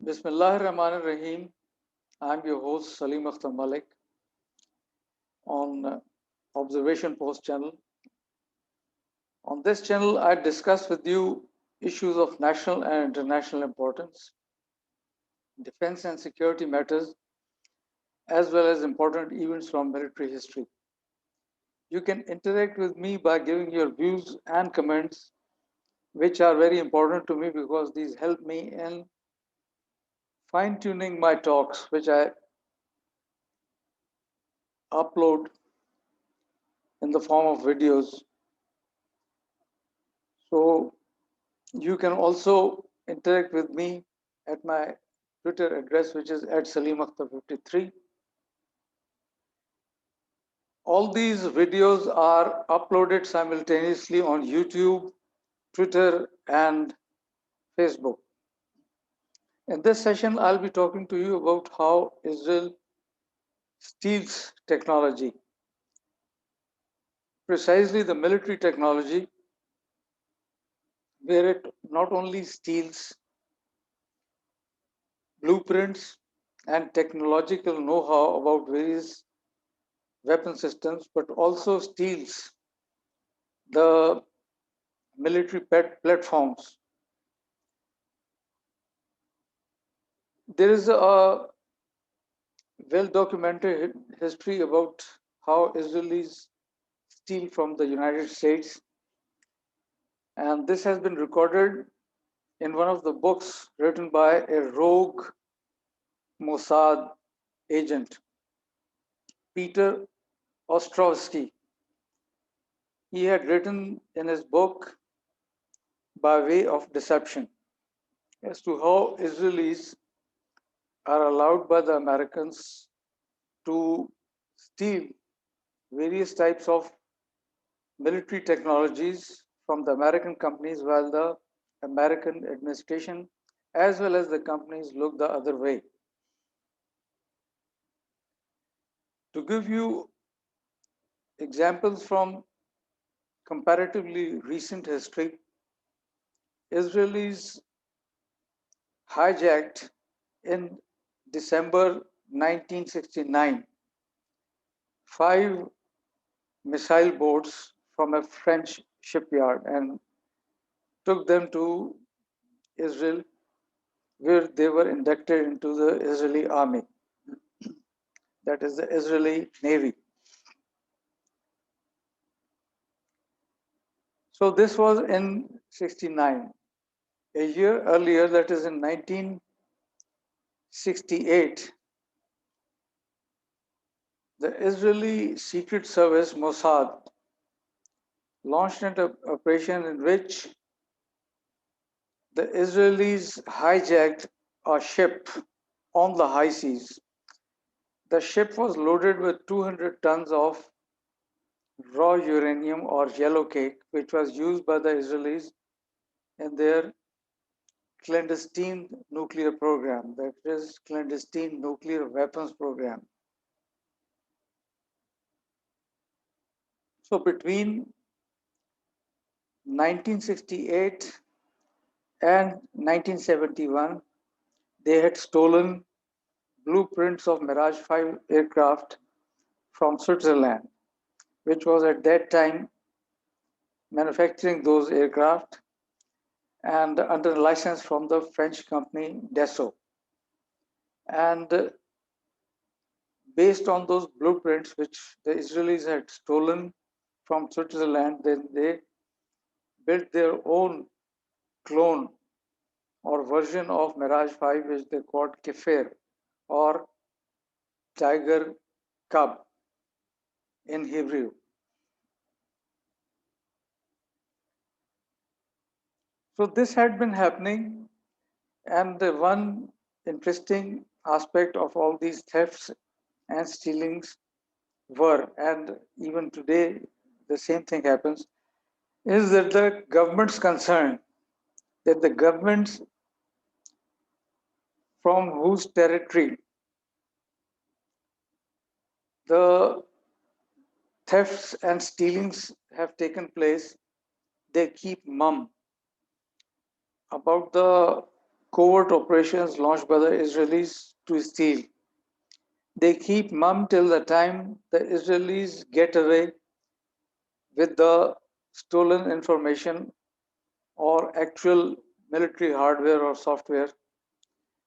Bismillahir Rahmanir Rahim. I'm your host Salim Akhtar Malik on Observation Post channel. On this channel, I discuss with you issues of national and international importance, defense and security matters, as well as important events from military history. You can interact with me by giving your views and comments, which are very important to me because these help me in fine tuning my talks, which I upload in the form of videos. So you can also interact with me at my Twitter address, which is at SalimAkhtar53. All these videos are uploaded simultaneously on YouTube, Twitter, and Facebook. In this session, I'll be talking to you about how Israel steals technology, precisely the military technology, where it not only steals blueprints and technological know-how about various weapon systems, but also steals the military platforms. There is a well documented history about how Israelis steal from the United States, and this has been recorded in one of the books written by a rogue Mossad agent, Peter Ostrovsky. He had written in his book by way of deception as to how Israelis are allowed by the Americans to steal various types of military technologies from the American companies while the American administration as well as the companies look the other way. To give you examples from comparatively recent history, Israelis hijacked in December 1969 5 missile boats from a French shipyard and took them to Israel, where they were inducted into the Israeli army, that is the Israeli Navy. So this was in 69. A year earlier, that is in 1968, the Israeli Secret Service Mossad launched an operation in which the Israelis hijacked a ship on the high seas. The ship was loaded with 200 tons of raw uranium or yellow cake, which was used by the Israelis in their clandestine nuclear program, that is, clandestine nuclear weapons program. So between 1968 and 1971, they had stolen blueprints of Mirage 5 aircraft from Switzerland, which was at that time manufacturing those aircraft and under license from the French company Dassault. And based on those blueprints which the Israelis had stolen from Switzerland, then they built their own clone or version of Mirage 5, which they called Kefir or Tiger Cub in Hebrew. So this had been happening, and the one interesting aspect of all these thefts and stealings were, and even today the same thing happens, is that the government's concerned that the governments from whose territory the thefts and stealings have taken place, they keep mum about the covert operations launched by the Israelis to steal. They keep mum till the time the Israelis get away with the stolen information or actual military hardware or software.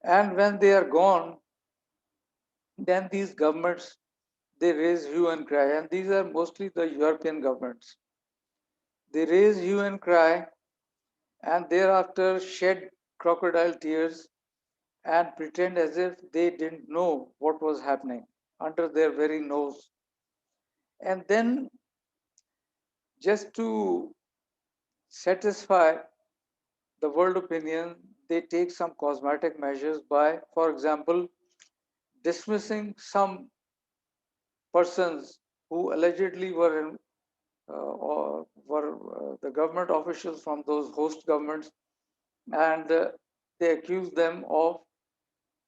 And when they are gone, then these governments, they raise hue and cry. And these are mostly the European governments. They raise hue and cry and thereafter shed crocodile tears and pretend as if they didn't know what was happening under their very nose. And then, just to satisfy the world opinion, they take some cosmetic measures by, for example, dismissing some persons who allegedly or were the government officials from those host governments, and they accuse them of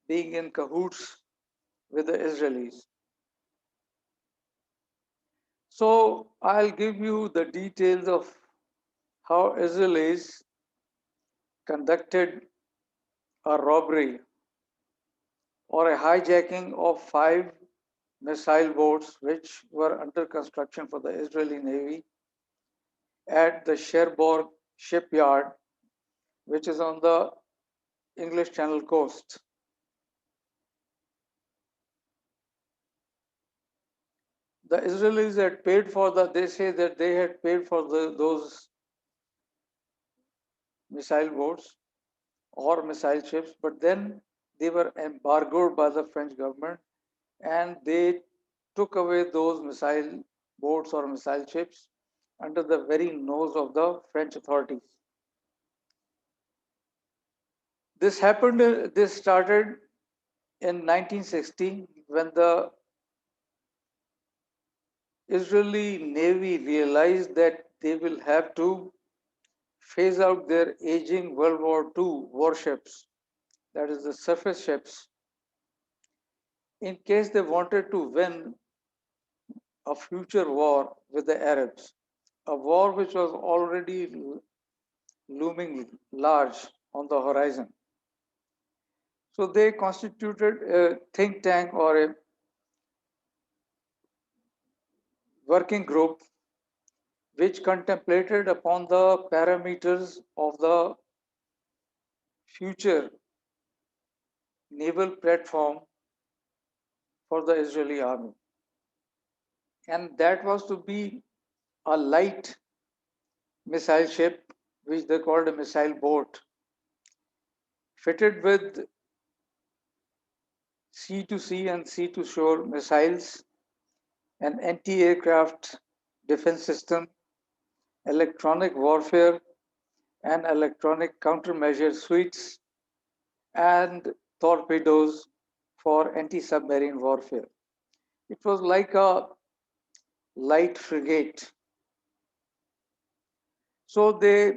being in cahoots with the Israelis. So I'll give you the details of how Israelis conducted a robbery or a hijacking of 5 missile boats which were under construction for the Israeli Navy at the Cherbourg shipyard, which is on the English Channel coast. The Israelis had paid for they say that they had paid for those missile boats or missile ships, but then they were embargoed by the French government and they took away those missile boats or missile ships under the very nose of the French authorities. This started in 1960 when the Israeli Navy realized that they will have to phase out their aging World War II warships, that is the surface ships, in case they wanted to win a future war with the Arabs, a war which was already looming large on the horizon. So they constituted a think tank or a working group which contemplated upon the parameters of the future naval platform for the Israeli army. And that was to be a light missile ship, which they called a missile boat, fitted with sea to sea and sea to shore missiles, an anti aircraft defense system, electronic warfare, and electronic countermeasure suites, and torpedoes for anti submarine warfare. It was like a light frigate. So they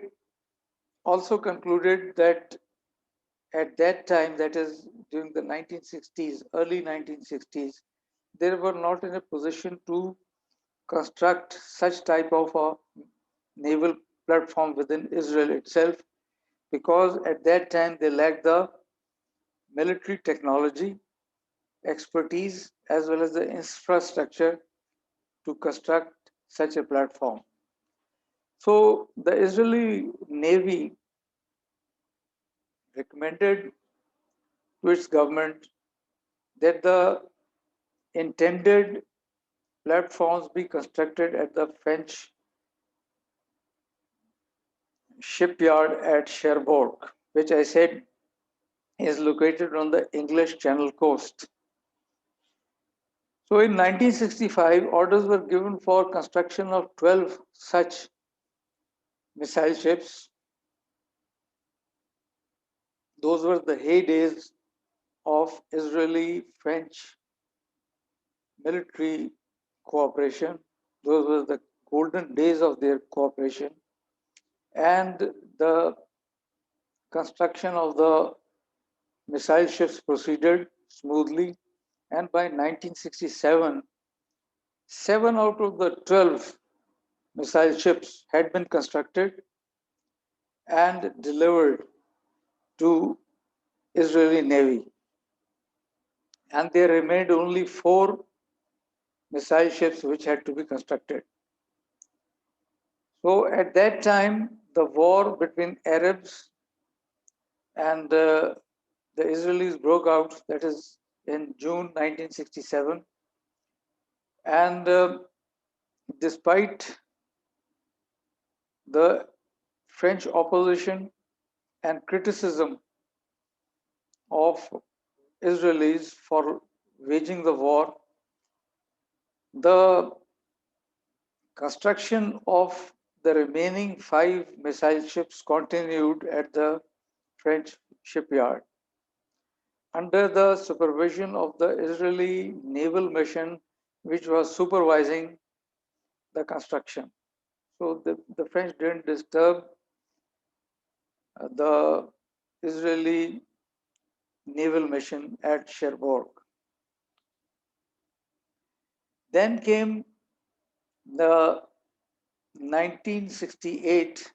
also concluded that at that time, that is during the 1960s, early 1960s, they were not in a position to construct such type of a naval platform within Israel itself, because at that time they lacked the military technology, expertise, as well as the infrastructure to construct such a platform. So the Israeli Navy recommended to its government that the intended platforms be constructed at the French shipyard at Cherbourg, which I said is located on the English Channel coast. So in 1965, orders were given for construction of 12 such missile ships. Those were the heydays of Israeli-French military cooperation. Those were the golden days of their cooperation. And the construction of the missile ships proceeded smoothly. And by 1967, 7 out of the 12 missile ships had been constructed and delivered to Israeli Navy. And there remained only 4 missile ships which had to be constructed. So at that time, the war between Arabs and the Israelis broke out, that is in June 1967. And despite the French opposition and criticism of Israelis for waging the war, the construction of the remaining 5 missile ships continued at the French shipyard under the supervision of the Israeli naval mission, which was supervising the construction. So the French didn't disturb the Israeli naval mission at Cherbourg. Then came the 1968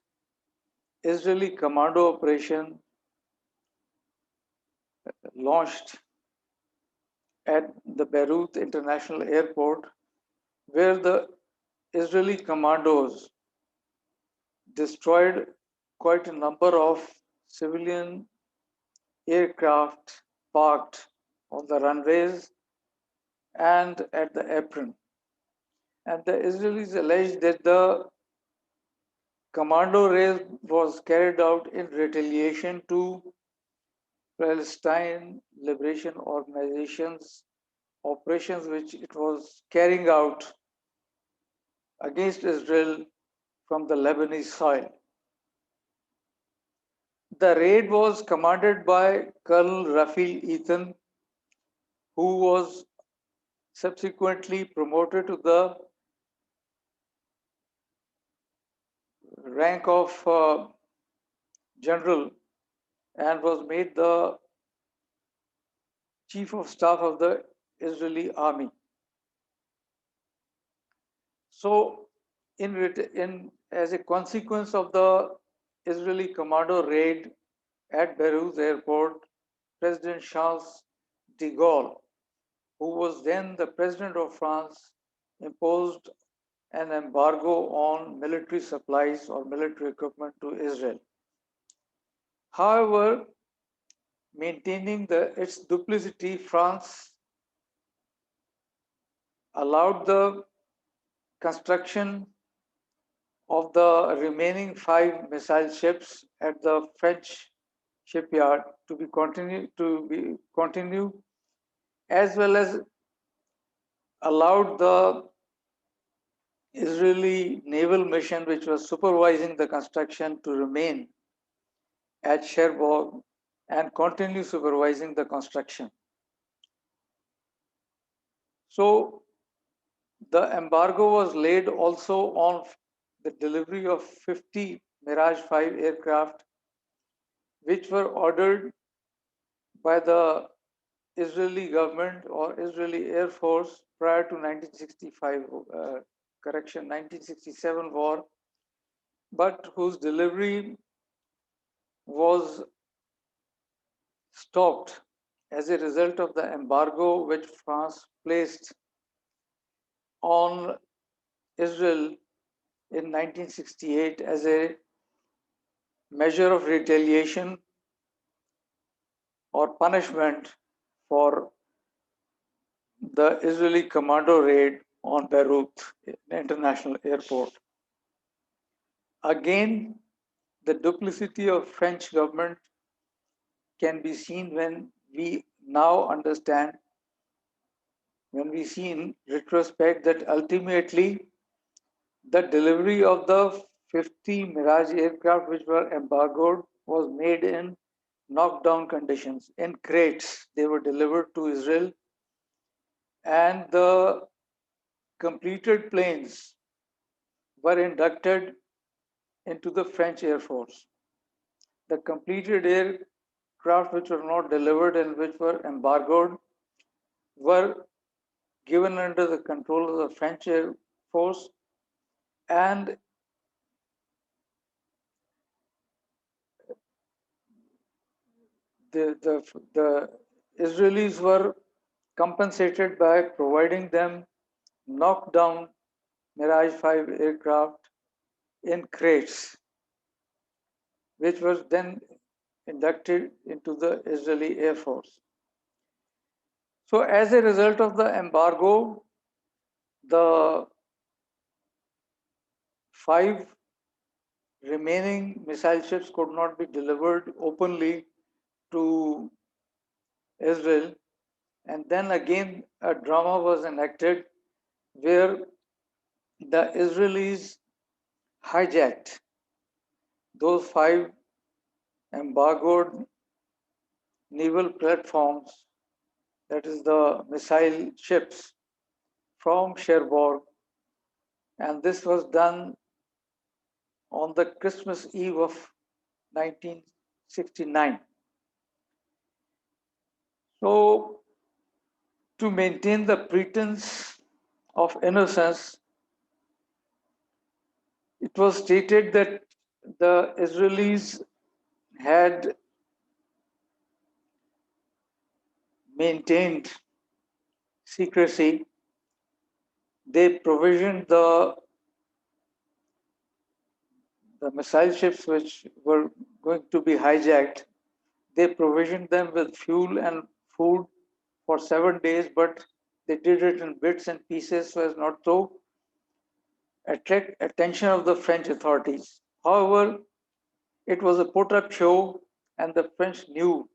Israeli commando operation launched at the Beirut International Airport, where the Israeli commandos destroyed quite a number of civilian aircraft parked on the runways and at the apron. And the Israelis alleged that the commando raid was carried out in retaliation to Palestine Liberation Organization's operations which it was carrying out against Israel from the Lebanese soil. The raid was commanded by Colonel Rafi Ethan, who was subsequently promoted to the rank of general and was made the chief of staff of the Israeli army. So, as a consequence of the Israeli commando raid at Beirut airport, President Charles de Gaulle, who was then the president of France, imposed an embargo on military supplies or military equipment to Israel. However, maintaining its duplicity, France allowed the construction of the remaining 5 missile ships at the French shipyard to be continue, as well as allowed the Israeli naval mission, which was supervising the construction, to remain at Cherbourg and continue supervising the construction. So the embargo was laid also on the delivery of 50 Mirage 5 aircraft, which were ordered by the Israeli government or Israeli Air Force prior to 1965, 1967 war, but whose delivery was stopped as a result of the embargo which France placed on Israel in 1968 as a measure of retaliation or punishment for the Israeli commando raid on Beirut International Airport. Again, the duplicity of French government can be seen when we now understand, when we see in retrospect that ultimately the delivery of the 50 Mirage aircraft which were embargoed was made in knockdown conditions. In crates, they were delivered to Israel, and the completed planes were inducted into the French Air Force. The completed aircraft which were not delivered and which were embargoed were given under the control of the French Air Force, and the Israelis were compensated by providing them knocked down Mirage 5 aircraft in crates, which was then inducted into the Israeli Air Force. So, as a result of the embargo, the 5 remaining missile ships could not be delivered openly to Israel. And then again, a drama was enacted where the Israelis hijacked those 5 embargoed naval platforms, that is, the missile ships from Cherbourg. And this was done on the Christmas Eve of 1969. So, to maintain the pretense of innocence, it was stated that the Israelis had maintained secrecy. They provisioned the missile ships which were going to be hijacked. They provisioned them with fuel and food for 7 days, but they did it in bits and pieces so as not to attract attention of the French authorities. However, it was a put up show, and the French knew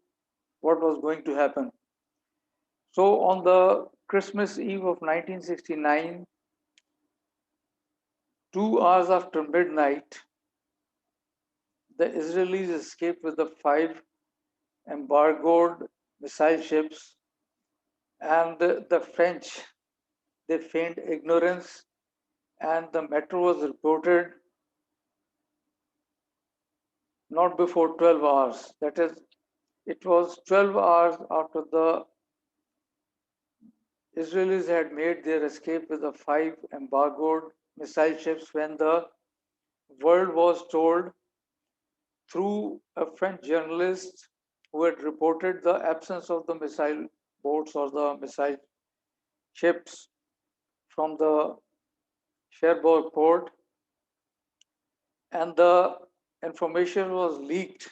what was going to happen. So, on the Christmas Eve of 1969, 2 hours after midnight, the Israelis escaped with the 5 embargoed missile ships, and the French, they feigned ignorance, and the matter was reported not before 12 hours. That is, it was 12 hours after the Israelis had made their escape with the 5 embargoed missile ships when the world was told through a French journalist who had reported the absence of the missile boats or the missile ships from the Cherbourg port, and the information was leaked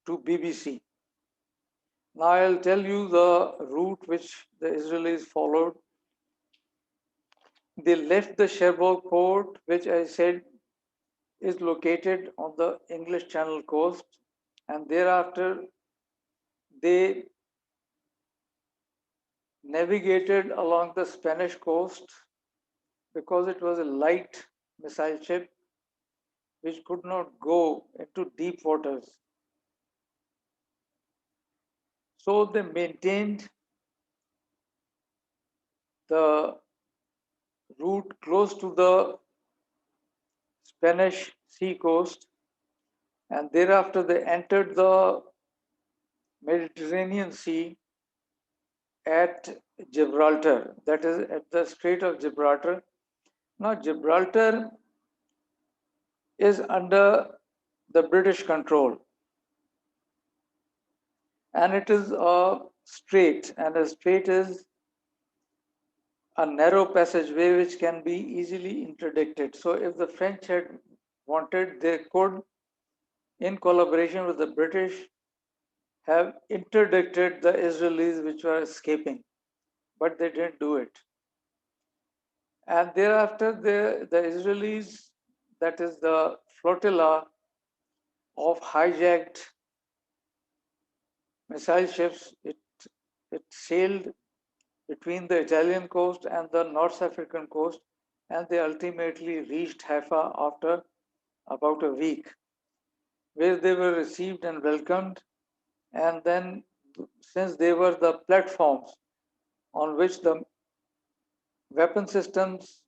to BBC. Now I'll tell you the route which the Israelis followed. They left the Cherbourg port, which I said is located on the English Channel coast, and thereafter they navigated along the Spanish coast because it was a light missile ship which could not go into deep waters. So they maintained the route close to the Spanish sea coast, and thereafter they entered the Mediterranean Sea at Gibraltar, that is at the Strait of Gibraltar. Now, Gibraltar is under the British control, and it is a strait, and a strait is a narrow passageway which can be easily interdicted. So, if the French had wanted, they could, in collaboration with the British, have interdicted the Israelis which were escaping, but they didn't do it. And thereafter, the Israelis, that is the flotilla of hijacked missile ships, it sailed between the Italian coast and the North African coast, and they ultimately reached Haifa after about a week, where they were received and welcomed. And then, since they were the platforms on which the weapon systems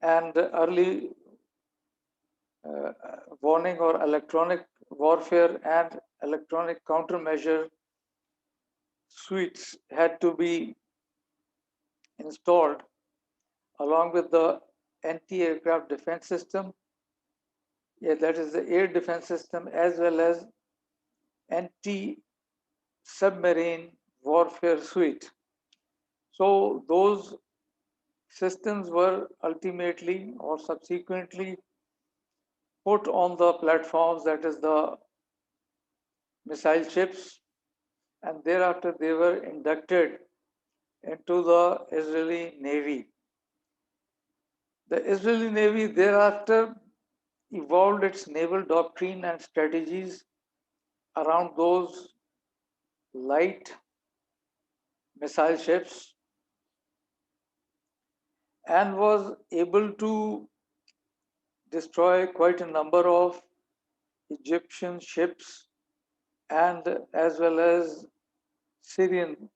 and early warning or electronic warfare and electronic countermeasure suites had to be installed along with the anti-aircraft defense system, yeah, that is the air defense system, as well as anti submarine warfare suite. So those systems were ultimately or subsequently put on the platforms, that is the missile ships, and thereafter they were inducted into the Israeli Navy. The Israeli Navy thereafter evolved its naval doctrine and strategies around those light missile ships and was able to destroy quite a number of Egyptian ships and as well as Syrian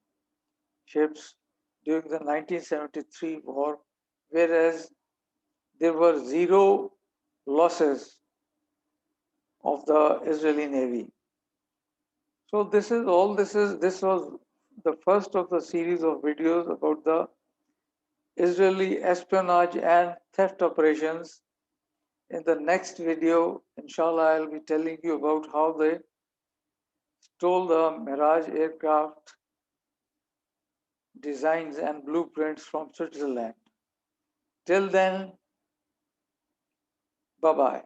ships during the 1973 war, whereas there were zero losses of the Israeli Navy. So this was the first of the series of videos about the Israeli espionage and theft operations. In the next video, inshallah, I'll be telling you about how they stole the Mirage aircraft designs and blueprints from Switzerland. Till then, bye bye.